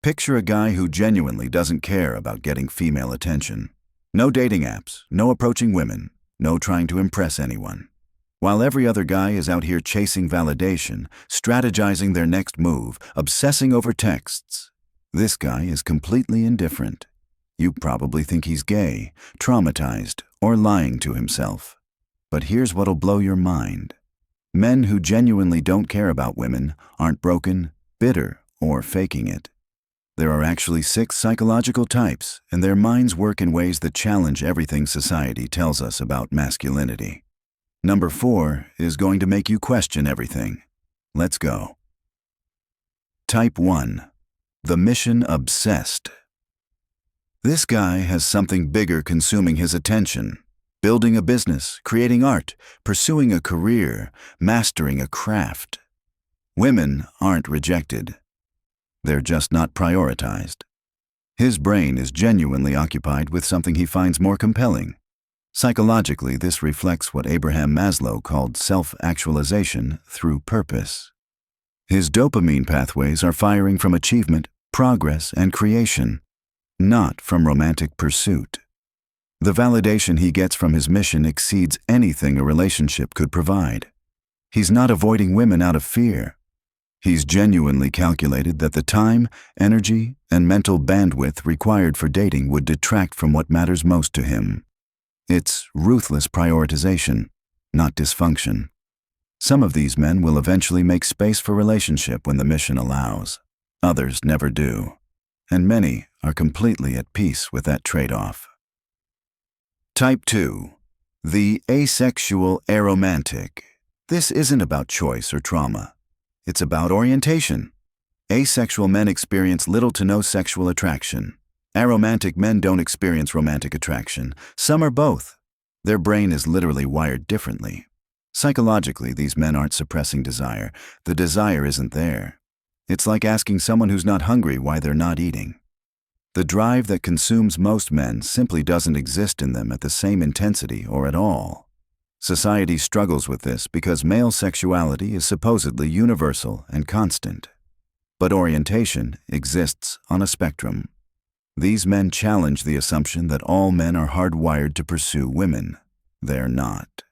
Picture a guy who genuinely doesn't care about getting female attention. No dating apps, no approaching women, no trying to impress anyone. While every other guy is out here chasing validation, strategizing their next move, obsessing over texts, this guy is completely indifferent. You probably think he's gay, traumatized, or lying to himself. But here's what'll blow your mind. Men who genuinely don't care about women aren't broken, bitter, or faking it. There are actually 6 psychological types, and their minds work in ways that challenge everything society tells us about masculinity. Number 4 is going to make you question everything. Let's go. Type 1. The mission obsessed. This guy has something bigger consuming his attention. Building a business, creating art, pursuing a career, mastering a craft. Women aren't rejected. They're just not prioritized. His brain is genuinely occupied with something he finds more compelling. Psychologically, this reflects what Abraham Maslow called self-actualization through purpose. His dopamine pathways are firing from achievement, progress, and creation, not from romantic pursuit. The validation he gets from his mission exceeds anything a relationship could provide. He's not avoiding women out of fear. He's genuinely calculated that the time, energy, and mental bandwidth required for dating would detract from what matters most to him. It's ruthless prioritization, not dysfunction. Some of these men will eventually make space for relationship when the mission allows. Others never do. And many are completely at peace with that trade-off. Type 2. The asexual aromantic. This isn't about choice or trauma. It's about orientation. Asexual men experience little to no sexual attraction. Aromantic men don't experience romantic attraction. Some are both. Their brain is literally wired differently. Psychologically, these men aren't suppressing desire. The desire isn't there. It's like asking someone who's not hungry why they're not eating. The drive that consumes most men simply doesn't exist in them at the same intensity or at all. Society struggles with this because male sexuality is supposedly universal and constant. But orientation exists on a spectrum. These men challenge the assumption that all men are hardwired to pursue women. They're not.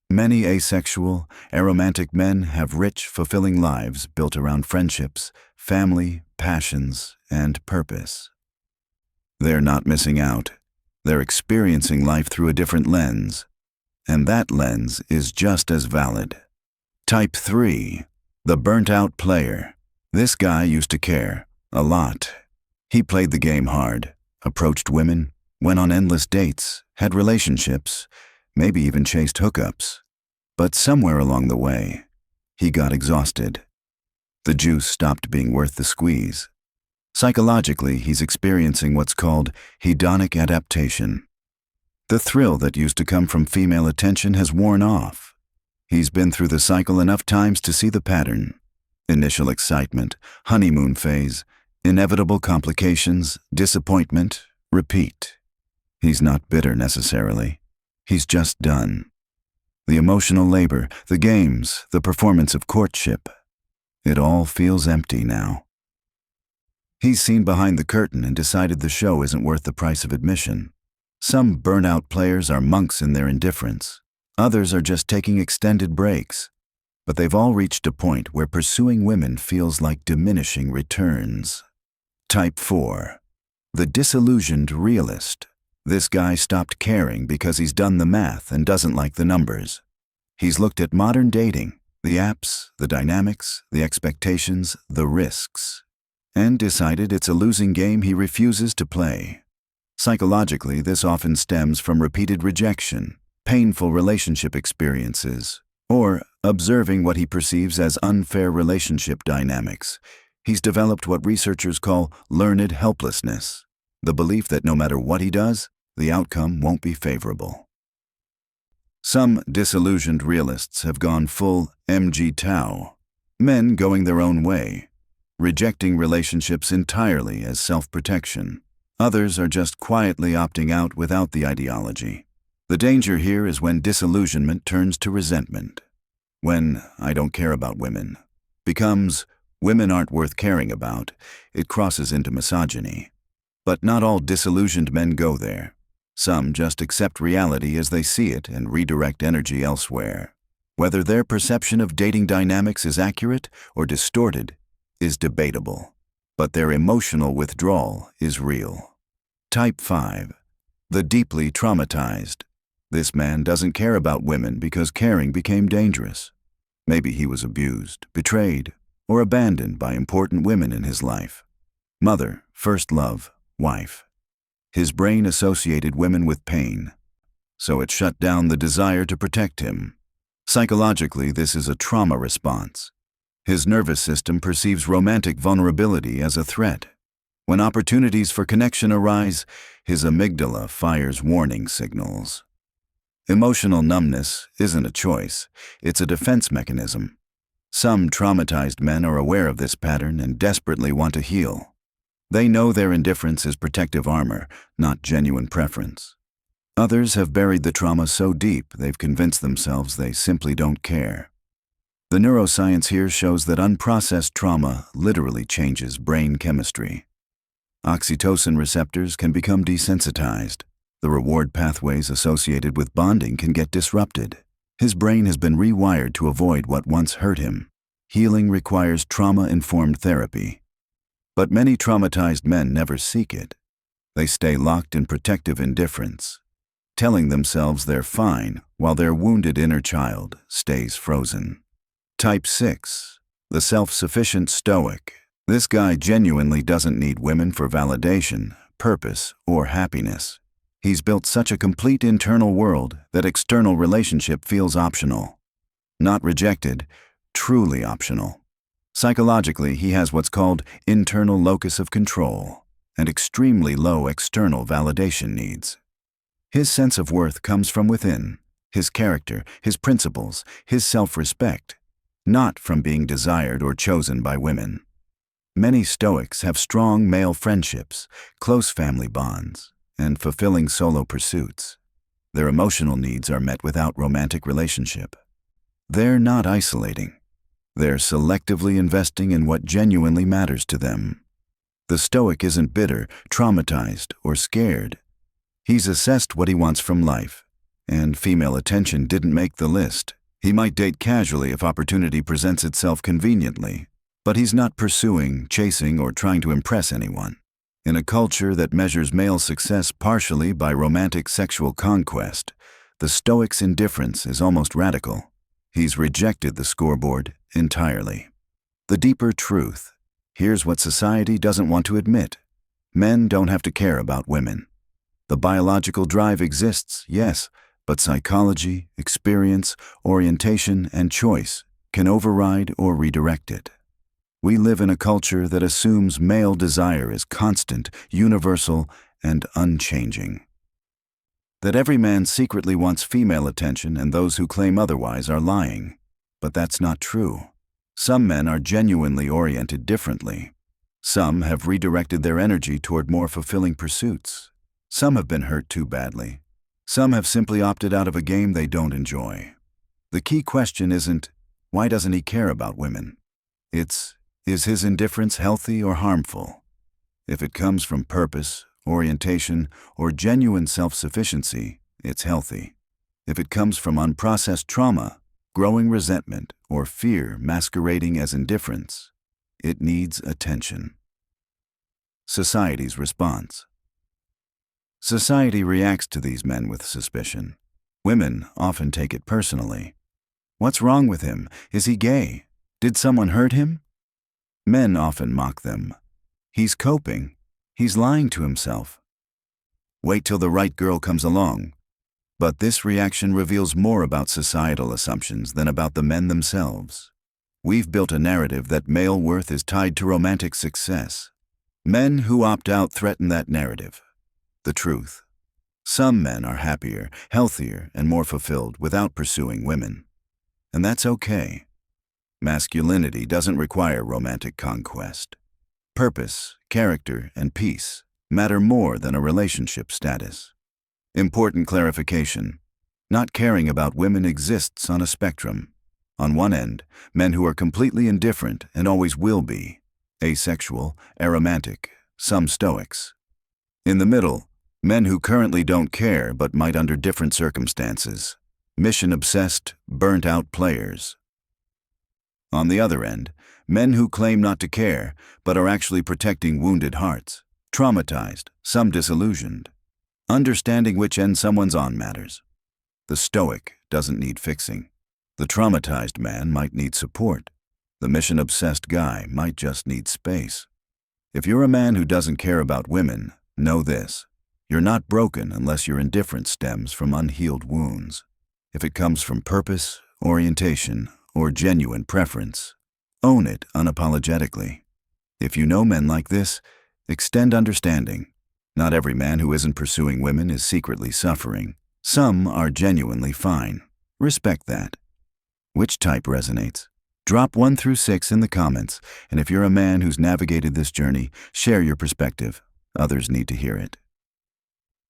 Many asexual, aromantic men have rich, fulfilling lives built around friendships, family, passions, and purpose. They're not missing out. They're experiencing life through a different lens. And that lens is just as valid. Type 3. The burnt-out player. This guy used to care. A lot. He played the game hard, approached women, went on endless dates, had relationships, maybe even chased hookups. But somewhere along the way, he got exhausted. The juice stopped being worth the squeeze. Psychologically, he's experiencing what's called hedonic adaptation. The thrill that used to come from female attention has worn off. He's been through the cycle enough times to see the pattern. Initial excitement, honeymoon phase, inevitable complications, disappointment, repeat. He's not bitter necessarily. He's just done. The emotional labor, the games, the performance of courtship. It all feels empty now. He's seen behind the curtain and decided the show isn't worth the price of admission. Some burnout players are monks in their indifference. Others are just taking extended breaks. But they've all reached a point where pursuing women feels like diminishing returns. Type 4. The disillusioned realist. This guy stopped caring because he's done the math and doesn't like the numbers. He's looked at modern dating, the apps, the dynamics, the expectations, the risks, and decided it's a losing game he refuses to play. Psychologically, this often stems from repeated rejection, painful relationship experiences, or observing what he perceives as unfair relationship dynamics. He's developed what researchers call learned helplessness, the belief that no matter what he does, the outcome won't be favorable. Some disillusioned realists have gone full MGTOW, men going their own way, rejecting relationships entirely as self-protection. Others are just quietly opting out without the ideology. The danger here is when disillusionment turns to resentment. When "I don't care about women" becomes Women aren't worth caring about. It crosses into misogyny. But not all disillusioned men go there. Some just accept reality as they see it and redirect energy elsewhere. Whether their perception of dating dynamics is accurate or distorted is debatable, but their emotional withdrawal is real. Type 5. The deeply traumatized. This man doesn't care about women because caring became dangerous. Maybe he was abused, betrayed, or abandoned by important women in his life. Mother, first love, wife. His brain associated women with pain, so it shut down the desire to protect him. Psychologically, this is a trauma response. His nervous system perceives romantic vulnerability as a threat. When opportunities for connection arise, his amygdala fires warning signals. Emotional numbness isn't a choice, it's a defense mechanism. Some traumatized men are aware of this pattern and desperately want to heal. They know their indifference is protective armor, not genuine preference. Others have buried the trauma so deep they've convinced themselves they simply don't care. The neuroscience here shows that unprocessed trauma literally changes brain chemistry. Oxytocin receptors can become desensitized. The reward pathways associated with bonding can get disrupted. His brain has been rewired to avoid what once hurt him. Healing requires trauma-informed therapy. But many traumatized men never seek it. They stay locked in protective indifference, telling themselves they're fine while their wounded inner child stays frozen. Type 6. The self-sufficient stoic. This guy genuinely doesn't need women for validation, purpose, or happiness. He's built such a complete internal world that external relationship feels optional. Not rejected, truly optional. Psychologically, he has what's called internal locus of control and extremely low external validation needs. His sense of worth comes from within, his character, his principles, his self-respect, not from being desired or chosen by women. Many Stoics have strong male friendships, close family bonds, and fulfilling solo pursuits. Their emotional needs are met without romantic relationship. They're not isolating. They're selectively investing in what genuinely matters to them. The Stoic isn't bitter, traumatized, or scared. He's assessed what he wants from life, and female attention didn't make the list. He might date casually if opportunity presents itself conveniently, but he's not pursuing, chasing, or trying to impress anyone. In a culture that measures male success partially by romantic sexual conquest, the Stoic's indifference is almost radical. He's rejected the scoreboard entirely. The deeper truth. Here's what society doesn't want to admit. Men don't have to care about women. The biological drive exists, yes, but psychology, experience, orientation, and choice can override or redirect it. We live in a culture that assumes male desire is constant, universal, and unchanging. That every man secretly wants female attention and those who claim otherwise are lying. But that's not true. Some men are genuinely oriented differently. Some have redirected their energy toward more fulfilling pursuits. Some have been hurt too badly. Some have simply opted out of a game they don't enjoy. The key question isn't, why doesn't he care about women? It's, is his indifference healthy or harmful? If it comes from purpose, orientation, or genuine self-sufficiency, it's healthy. If it comes from unprocessed trauma, growing resentment, or fear masquerading as indifference, it needs attention. Society's response. Society reacts to these men with suspicion. Women often take it personally. What's wrong with him? Is he gay? Did someone hurt him? Men often mock them. He's coping. He's lying to himself. Wait till the right girl comes along. But this reaction reveals more about societal assumptions than about the men themselves. We've built a narrative that male worth is tied to romantic success. Men who opt out threaten that narrative. The truth. Some men are happier, healthier, and more fulfilled without pursuing women. And that's okay. Masculinity doesn't require romantic conquest. Purpose, character, and peace matter more than a relationship status. Important clarification. Not caring about women exists on a spectrum. On one end, men who are completely indifferent and always will be, asexual, aromantic, some stoics. In the middle, men who currently don't care but might under different circumstances, mission-obsessed, burnt-out players. On the other end, men who claim not to care but are actually protecting wounded hearts, traumatized, some disillusioned. Understanding which end someone's on matters. The stoic doesn't need fixing. The traumatized man might need support. The mission-obsessed guy might just need space. If you're a man who doesn't care about women, know this. You're not broken unless your indifference stems from unhealed wounds. If it comes from purpose, orientation, or genuine preference, own it unapologetically. If you know men like this, extend understanding. Not every man who isn't pursuing women is secretly suffering. Some are genuinely fine. Respect that. Which type resonates? Drop 1 through 6 in the comments, and if you're a man who's navigated this journey, share your perspective. Others need to hear it.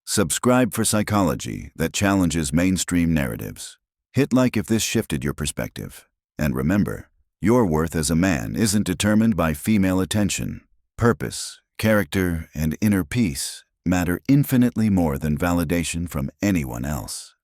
Subscribe for psychology that challenges mainstream narratives. Hit like if this shifted your perspective. And remember, your worth as a man isn't determined by female attention. Purpose, character, and inner peace matter infinitely more than validation from anyone else.